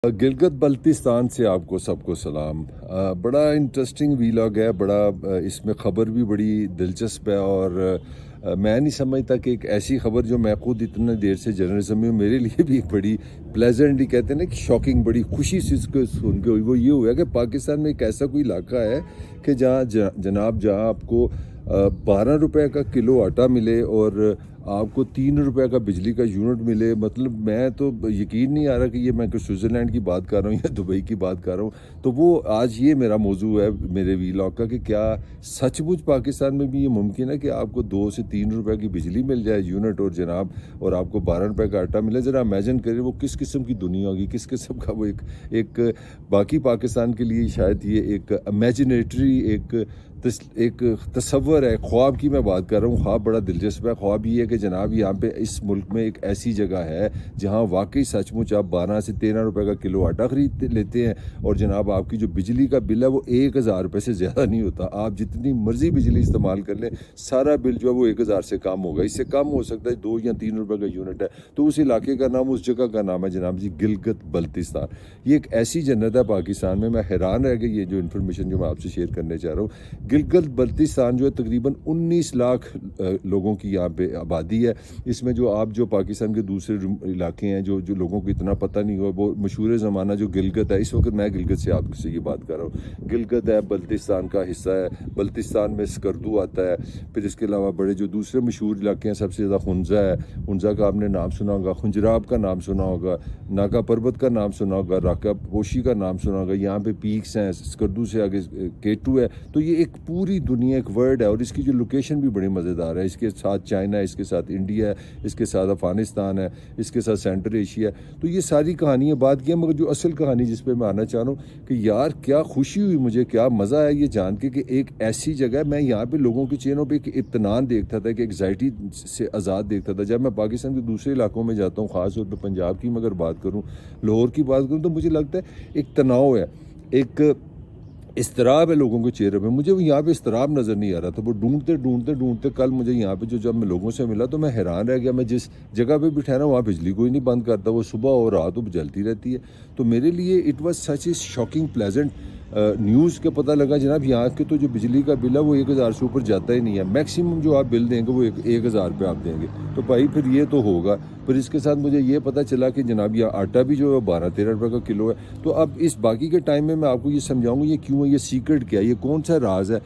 गिलगित बल्तिस्तान से आपको सबको सलाम। बड़ा इंटरेस्टिंग वीलॉग है। इसमें ख़बर भी बड़ी दिलचस्प है और मैं नहीं समझता कि एक ऐसी ख़बर जो मैं खुद इतने देर से जर्नलिज्म में हूँ, मेरे लिए भी एक बड़ी प्लेजेंट ही कहते हैं ना कि शॉकिंग, बड़ी खुशी से इसको सुन के वो ये हुआ कि पाकिस्तान में एक ऐसा कोई इलाका है कि जहाँ आपको 12 रुपए का किलो आटा मिले और आपको 3 रुपए का बिजली का यूनिट मिले। मतलब मैं तो यकीन नहीं आ रहा कि ये मैं स्विट्ज़रलैंड की बात कर रहा हूँ या दुबई की बात कर रहा हूँ। तो वो आज ये मेरा मौजू है मेरे वीलॉग का कि क्या सचमुच पाकिस्तान में भी ये मुमकिन है कि आपको 2 से 3 रुपए की बिजली मिल जाए यूनिट और आपको 12 रुपए का आटा मिले। ज़रा इमेजिन करें वो किस किस्म की दुनिया होगी, किस किस्म का वो एक बाकी पाकिस्तान के लिए शायद ये एक इमेजिनेटरी एक तस्वर है। ख्वाब की मैं बात कर रहा हूँ। ख्वाब बड़ा दिलचस्प है। ख्वाब ये है कि जनाब यहाँ पे इस मुल्क में एक ऐसी जगह है जहाँ वाकई सचमुच आप 12 से 13 रुपए का किलो आटा खरीद लेते हैं और जनाब आपकी जो बिजली का बिल है वो 1000 रुपये से ज़्यादा नहीं होता। आप जितनी मर्जी बिजली इस्तेमाल कर लें, सारा बिल जो है वो 1000 से कम होगा। इससे कम हो सकता है 2 या 3 रुपए का यूनिट है। तो उस इलाके का नाम, उस जगह का नाम है जनाब जी गिलगित बल्तिस्तान। ये एक ऐसी जन्नत है पाकिस्तान में। मैं हैरान रह गया ये जो इन्फॉर्मेशन जो मैं आपसे शेयर करने चाह रहा हूँ। गिलगित बल्तिस्तान जो है तकरीबन 19 लाख लोगों की यहाँ पे आबादी है। इसमें जो पाकिस्तान के दूसरे इलाके हैं जो लोगों को इतना पता नहीं हुआ, वो मशहूर ज़माना जो गिलगित है, इस वक्त मैं गिलगित से आपसे ये बात कर रहा हूँ। गिलगित है, बल्तिस्तान का हिस्सा है। बल्तिस्तान में स्कर्दू आता है। फिर इसके अलावा बड़े जो दूसरे मशहूर इलाके हैं, सबसे ज़्यादा हुंजा है। हुंजा का आपने नाम सुना होगा, खुंजराब का नाम सुना होगा, नाका पर्वत का नाम सुना होगा, राका पोशी का नाम सुना होगा। यहाँ पे पीक्स हैं, स्कर्दू से आगे केटू है। तो ये एक पूरी दुनिया एक वर्ड है और इसकी जो लोकेशन भी बड़ी मज़ेदार है। इसके साथ चाइना है, इसके साथ इंडिया है, इसके साथ अफ़गानिस्तान है, इसके साथ सेंट्रल एशिया है। तो ये सारी कहानियाँ बात की है, मगर जो असल कहानी जिस पे मैं आना चाह रहा हूँ कि यार क्या खुशी हुई मुझे, क्या मज़ा आया ये जान के कि एक ऐसी जगह, मैं यहाँ पे लोगों के चेहरों पे एक इत्मीनान देखता था, कि एग्जाइटी से आज़ाद देखता था। जब मैं पाकिस्तान के दूसरे इलाकों में जाता हूँ, ख़ास तौर पर पंजाब की मैं अगर बात करूँ, लाहौर की बात करूँ, तो मुझे लगता है एक तनाव है, एक इस्तराब है लोगों के चेहरे पे। मुझे यहाँ पे इस्तराब नज़र नहीं आ रहा था। वो ढूंढते कल मुझे यहाँ पे जब मैं लोगों से मिला तो मैं हैरान रह गया। मैं जिस जगह पे भी ठहरा वहाँ बिजली कोई नहीं बंद करता, वो सुबह और रात को जलती रहती है। तो मेरे लिए it was such A shocking pleasant news के पता लगा जनाब यहाँ के तो जो बिजली का बिल है वो 1000 से ऊपर जाता ही नहीं है। मैक्सिमम जो आप बिल देंगे वो 1000 रुपये आप देंगे। तो भाई फिर ये तो होगा। फिर इसके साथ मुझे ये पता चला कि जनाब यहाँ आटा भी जो है 12-13 रुपये का किलो है। तो अब इस बाकी के टाइम में मैं आपको ये समझाऊंगा ये क्यों है, ये सीक्रेट क्या है, ये कौन सा राज है।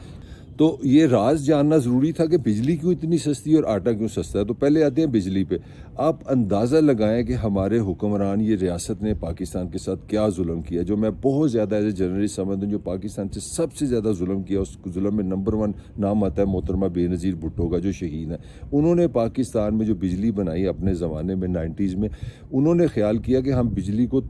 तो ये राज जानना ज़रूरी था कि बिजली क्यों इतनी सस्ती और आटा क्यों सस्ता है। तो पहले आते हैं बिजली पे। आप अंदाज़ा लगाएं कि हमारे हुक्मरान, ये रियासत ने पाकिस्तान के साथ क्या जुल्म किया, जो मैं बहुत ज़्यादा एज ए जर्नलिस्ट समझता हूँ। जो पाकिस्तान से सबसे ज़्यादा जुल्म किया, उस जुल्म में नंबर 1 नाम आता है मोहतरमा बेनज़ीर भुट्टो का, जो शहीद है। उन्होंने पाकिस्तान में जो बिजली बनाई अपने ज़माने में 90s में, उन्होंने ख्याल किया कि हम बिजली को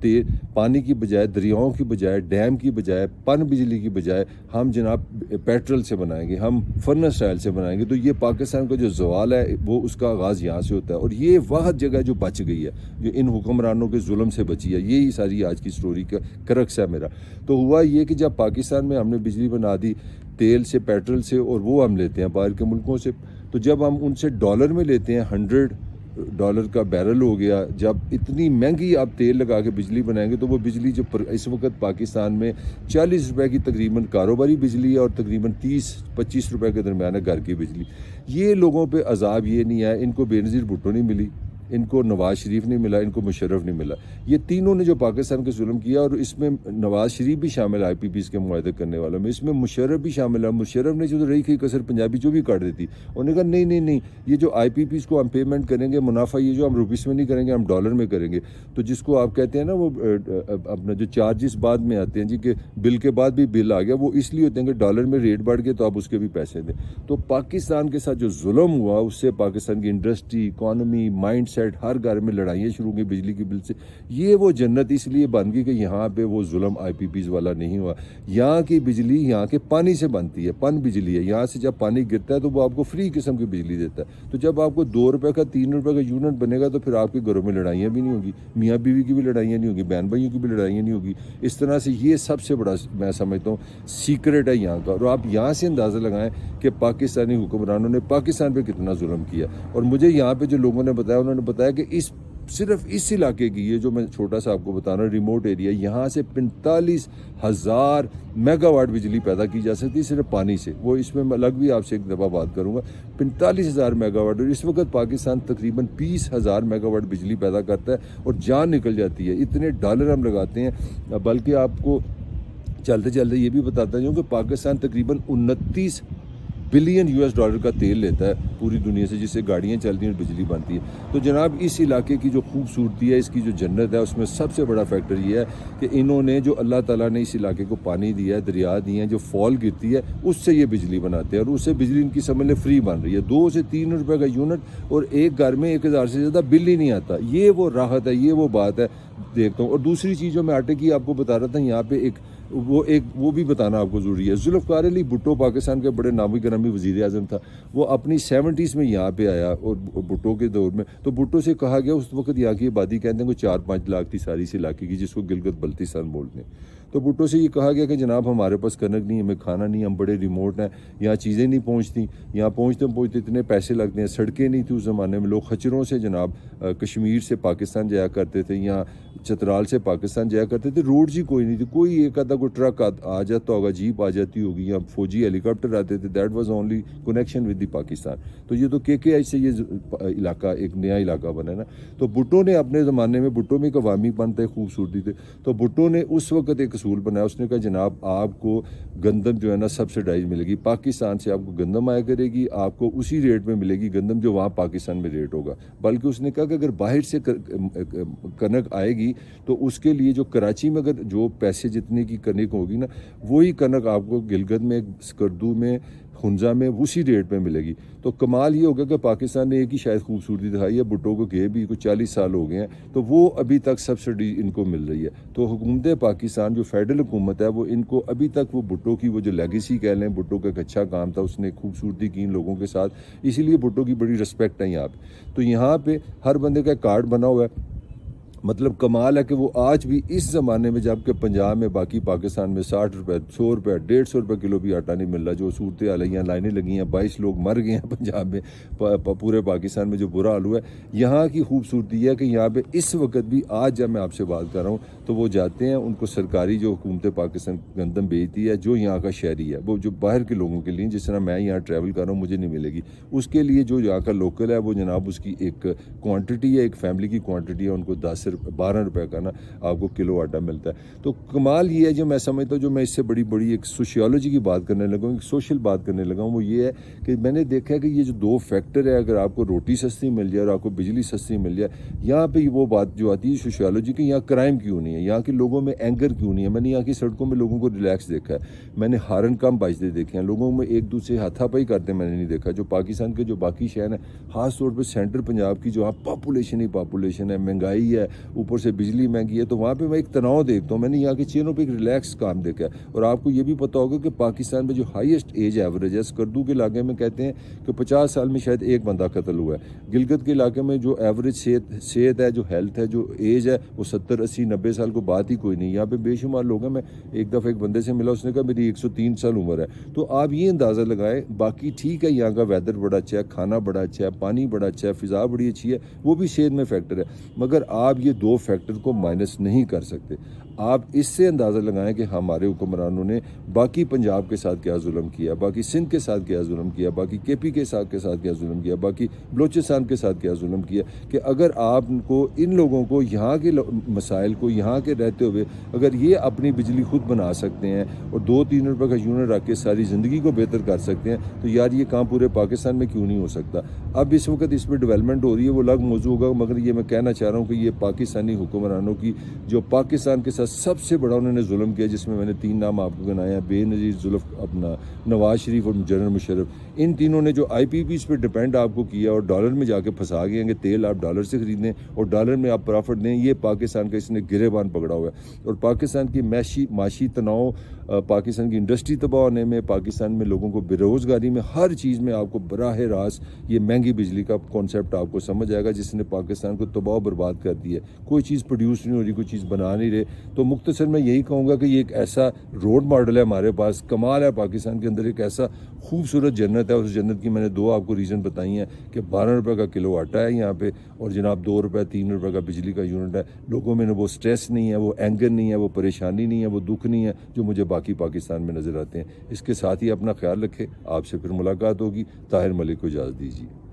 पानी की बजाय, दरियाओं की बजाय, डैम की बजाय, पन बिजली की बजाय हम जनाब पेट्रोल से बनाएंगे, हम फर्नेस स्टाइल से बनाएंगे। तो ये पाकिस्तान का जो ज़वाल है वो उसका आगाज़ यहाँ से होता है। और ये वह जगह जो बच गई है, जो इन हुक्मरानों के जुल्म से बची है, यही सारी आज की स्टोरी का क्रक्स है मेरा। तो हुआ ये कि जब पाकिस्तान में हमने बिजली बना दी तेल से, पेट्रोल से, और वो हम लेते हैं बाहर के मुल्कों से, तो जब हम उनसे डॉलर में लेते हैं, $100 का बैरल हो गया। जब इतनी महंगी आप तेल लगा के बिजली बनाएंगे तो वो बिजली जो इस वक्त पाकिस्तान में 40 रुपए की तकरीबन कारोबारी बिजली है और तकरीबन 30-25 रुपए के दरमियान है घर की बिजली। ये लोगों पे अजाब ये नहीं है, इनको बेनज़ीर भुट्टो नहीं मिली, इनको नवाज शरीफ नहीं मिला, इनको मुशर्रफ नहीं मिला। ये तीनों ने जो पाकिस्तान के जुल्म किया, और इसमें नवाज शरीफ भी शामिल है IPPs के मुआहदे करने वालों में, इसमें मुशर्रफ भी शामिल है। मुशर्रफ ने जो रही थी कसर पंजाबी जो भी काट देती, उन्होंने कहा नहीं, ये जो IPPs को हम पेमेंट करेंगे, मुनाफा ये जो हम रुपीस में नहीं करेंगे, हम डॉलर में करेंगे। तो जिसको आप कहते हैं ना वो अपना जो चार्जेस बाद में आते हैं जी, कि बिल के बाद भी बिल आ गया, वो इसलिए होते हैं कि डॉलर में रेट बढ़ गए तो आप उसके भी पैसे दें। तो पाकिस्तान के साथ जो जुल्म हुआ उससे पाकिस्तान की इंडस्ट्री, इकॉनमी, माइंड हर घर में लड़ाइयाँ शुरू हुई बिजली के बिल से। ये वो जन्नत इसलिए बन गई कि यहाँ पे वो जुल्म IPPs वाला नहीं हुआ। यहाँ की बिजली यहाँ के पानी से बनती है, पन बिजली है। यहाँ से जब पानी गिरता है तो वो आपको फ्री किस्म की बिजली देता है। तो जब आपको 2 रुपये का 3 रुपये का यूनिट बनेगा तो फिर आपके घरों में लड़ाइयाँ भी नहीं होगी, मियाँ बीवी की भी लड़ाइयाँ नहीं होगी, बहन भाइयों की भी लड़ाइयाँ नहीं होगी। इस तरह से ये सबसे बड़ा मैं समझता हूँ सीक्रेट है यहाँ का। और आप यहाँ से अंदाज़ा लगाएं कि पाकिस्तानी हुक्मरानों ने पाकिस्तान पर कितना जुल्म किया। और मुझे यहाँ पर जो लोगों ने बताया, उन्होंने बताया कि इस सिर्फ इस इलाके की, ये जो मैं छोटा सा आपको बता रहा हूँ रिमोट एरिया, यहाँ से 45,000 मेगावाट बिजली पैदा की जा सकती है सिर्फ पानी से। वो इसमें मैं अलग भी आपसे एक दफ़ा बात करूँगा। 45,000 मेगावाट, और इस वक्त पाकिस्तान तकरीबन 20,000 मेगावाट बिजली पैदा करता है और जान निकल जाती है। इतने डॉलर हम लगाते हैं। बल्कि आपको चलते चलते ये भी बताता हूँ कि पाकिस्तान तकरीबन 29 बिलियन US डॉलर का तेल लेता है पूरी दुनिया से, जिससे गाड़ियाँ चलती हैं और बिजली बनती है। तो जनाब इस इलाके की जो खूबसूरती है, इसकी जो जन्नत है, उसमें सबसे बड़ा फैक्टर ये है कि इन्होंने जो अल्लाह ताला ने इस इलाके को पानी दिया है, दरिया दिए हैं, जो फॉल गिरती है उससे ये बिजली बनाते हैं, और उससे बिजली इनकी समझ लें फ्री बन रही है। 2 से 3 रुपये का यूनिट, और एक घर में 1,000 से ज़्यादा बिल ही नहीं आता। ये वो राहत है, ये वो बात है देखता हूँ। और दूसरी चीज़ जो मैं आटे की आपको बता रहा था, यहाँ पे वो भी बताना आपको ज़रूरी है। जुल्फ़िकार अली भुट्टो पाकिस्तान के बड़े नामी गिरामी वज़ीर आज़म था। वो अपनी 70s में यहाँ पे आया, और भुट्टो के दौर में तो भुट्टो से कहा गया, उस वक्त यहाँ की आबादी कहते हैं कोई 4-5 लाख थी सारी इस इलाके की, जिसको गिलगित बल्तिस्तान बोलते हैं। तो भुट्टो से ये कहा गया कि जनाब हमारे पास कनक नहीं, हमें खाना नहीं, हम बड़े रिमोट हैं, यहाँ चीज़ें नहीं पहुँचती, यहाँ पहुँचते इतने पैसे लगते हैं, सड़कें नहीं थी उस ज़माने में, लोग खच्चरों से जनाब कश्मीर से पाकिस्तान जाया करते थे, यहाँ चतराल से पाकिस्तान जाया करते थे, रोड ही कोई नहीं थी। कोई एक आधा कोई ट्रक आ जाता होगा, जीप आ जाती होगी, या फौजी हेलीकॉप्टर आते थे, that was only connection with the Pakistan. तो ये तो KKI से ये इलाका एक नया इलाका बना है ना। तो भुट्टो ने अपने ज़माने में, भुट्टो में एक अवामी बनता है, खूबसूरती थे, तो भुट्टो ने उस वक्त एक असूल बनाया। उसने कहा जनाब आपको गंदम जो है ना सब्सिडाइज मिलेगी, पाकिस्तान से आपको गंदम आया करेगी, आपको उसी रेट में मिलेगी गंदम जो वहाँ पाकिस्तान में रेट होगा। बल्कि उसने कहा कि अगर बाहर से कनक आएगी तो उसके लिए जो कराची में अगर जो पैसे जितने की कनक होगी ना, वही कनक आपको गिलगित में, स्कर्दू में, हुंजा में उसी रेट में मिलेगी। तो कमाल ये हो गया कि पाकिस्तान ने एक ही शायद खूबसूरती दिखाई है, भुट्टो को गए भी कुछ 40 साल हो गए हैं, तो वो अभी तक सब्सिडी इनको मिल रही है। तो हुकूमत पाकिस्तान जो फेडरल हुकूमत है, वो इनको अभी तक वो भुट्टो की वो जो लेगेसी कह लें, भुट्टो का एक अच्छा काम था, उसने खूबसूरती की इन लोगों के साथ, इसीलिए भुट्टो की बड़ी रिस्पेक्ट है यहाँ पे। तो यहाँ पे हर बंदे का कार्ड बना हुआ है। मतलब कमाल है कि वो आज भी इस ज़माने में, जबकि पंजाब में, बाकी पाकिस्तान में 60 रुपये, 100 रुपये, 150 रुपये किलो भी आटा नहीं मिल रहा। जो सूरत हाल है, यहाँ लाइनें लगी हैं, 22 लोग मर गए हैं पंजाब में, पूरे पाकिस्तान में जो बुरा हाल हुआ है। यहाँ की खूबसूरती है कि यहाँ पे इस वक्त भी, आज जब मैं आपसे बात कर रहा हूँ, तो वो जाते हैं, उनको सरकारी जो हुकूमत पाकिस्तान गंदम बेचती है, जो यहाँ का शहरी है, वो जो बाहर के लोगों के लिए, जिस तरह मैं यहाँ ट्रैवल कर रहा हूँ मुझे नहीं मिलेगी, उसके लिए जो यहाँ का लोकल है, वो जनाब उसकी एक क्वांटिटी है, एक फैमिली की क्वांटिटी है, उनको 12 रुपये का ना आपको किलो आटा मिलता है। तो कमाल ये है, जो मैं समझता हूँ, जो मैं इससे बड़ी एक सोशियोलॉजी की बात करने लगा हूँ, एक सोशल बात करने लगा हूँ, वो ये है कि मैंने देखा है कि ये जो 2 फैक्टर है, अगर आपको रोटी सस्ती मिल जाए और आपको बिजली सस्ती मिल जाए, यहाँ पे वो बात जो आती है सोशियोलॉजी की, यहाँ क्राइम क्यों नहीं है, यहाँ के लोगों में एंगर क्यों नहीं है। मैंने यहाँ की सड़कों में लोगों को रिलैक्स देखा है, मैंने हारन कम बजते देखे हैं, लोगों में एक दूसरे हाथापाई करते मैंने नहीं देखा। जो पाकिस्तान के जो बाकी शहर हैं, खास तौर पर सेंट्रल पंजाब की, जो आप पॉपुलेशन ही पॉपुलेशन है, महंगाई है, ऊपर से बिजली महंगी है, तो वहाँ पे मैं एक तनाव देखता हूँ। मैंने यहाँ के चेहरों पे एक रिलैक्स काम देखा है। और आपको ये भी पता होगा कि पाकिस्तान में जो हाईएस्ट एज एवरेज है, स्कर्दू के इलाके में कहते हैं कि 50 साल में शायद एक बंदा कत्ल हुआ है। गिलगित के इलाके में जो एवरेज सेहत है, जो हेल्थ है, जो एज है, वो 70, 80, 90 साल को बात ही कोई नहीं। यहाँ पे बेशुमार लोग हैं। मैं एक दफ़ा एक बंदे से मिला, उसने कहा मेरी 103 साल उम्र है। तो आप ये अंदाज़ा लगाएं, बाकी ठीक है, यहाँ का वेदर बड़ा अच्छा है, खाना बड़ा अच्छा है, पानी बड़ा अच्छा है, फ़िज़ा बड़ी अच्छी है, वो भी सेहत में फैक्टर है। मगर आप ये 2 फैक्टर को माइनस नहीं कर सकते। आप इससे अंदाज़ा लगाएं कि हमारे हुक्मरानों ने बाकी पंजाब के साथ क्या जुल्म किया, बाकी सिंध के साथ क्या जुल्म किया, बाकी KP के साथ क्या जुल्म किया, बाकी बलोचिस्तान के साथ क्या जुल्म किया। कि अगर आपको इन लोगों को, यहाँ के मसाइल को, यहाँ के रहते हुए, अगर ये अपनी बिजली खुद बना सकते हैं और 2-3 रुपये का यूनिट रख के सारी ज़िंदगी को बेहतर कर सकते हैं, तो यार ये काम पूरे पाकिस्तान में क्यों नहीं हो सकता। अब इस वक्त इस पर डेवलपमेंट हो रही है, वो अलग मौजू होगा, मगर ये मैं कहना चाह रहा हूँ कि ये पाकिस्तानी हुक्मरानों की, जो पाकिस्तान के साथ सबसे बड़ा उन्होंने जुल्म किया, जिसमें मैंने 3 नाम आपको गिनाए हैं, बेनज़ीर अपना नवाज शरीफ और जनरल मुशर्रफ। इन तीनों ने जो IPPs पे डिपेंड आपको किया और डॉलर में जाके फंसा गए हैं कि तेल आप डॉलर से खरीदें और डॉलर में आप प्रॉफिट दें, ये पाकिस्तान का इसने गिरेबान पकड़ा हुआ है। और पाकिस्तान की माशी तनाव, पाकिस्तान की इंडस्ट्री तबाह होने में, पाकिस्तान में लोगों को बेरोज़गारी में, हर चीज़ में आपको बराह रास्त ये महंगी बिजली का कॉन्सेप्ट आपको समझ आएगा, जिसने पाकिस्तान को तबाह बर्बाद कर दिया है। कोई चीज़ प्रोड्यूस नहीं हो रही, कोई चीज़ बना नहीं रहे। तो मुख्तसर मैं यही कहूँगा कि ये एक ऐसा रोड मॉडल है हमारे पास, कमाल है पाकिस्तान के अंदर, एक ऐसा खूबसूरत जन्नत है। उस जन्नत की मैंने दो आपको रीज़न बताई हैं कि 12 रुपये का किलो आटा है यहाँ पे और जनाब 2 रुपये 3 रुपये का बिजली का यूनिट है। लोगों में वो स्ट्रेस नहीं है, वो एंगर नहीं है, वो परेशानी नहीं है, वो दुख नहीं है जो मुझे बाकी पाकिस्तान में नज़र आते हैं। इसके साथ ही अपना ख्याल रखें। आपसे फिर मुलाकात होगी। ताहिर मलिक को इजाज़त दीजिए।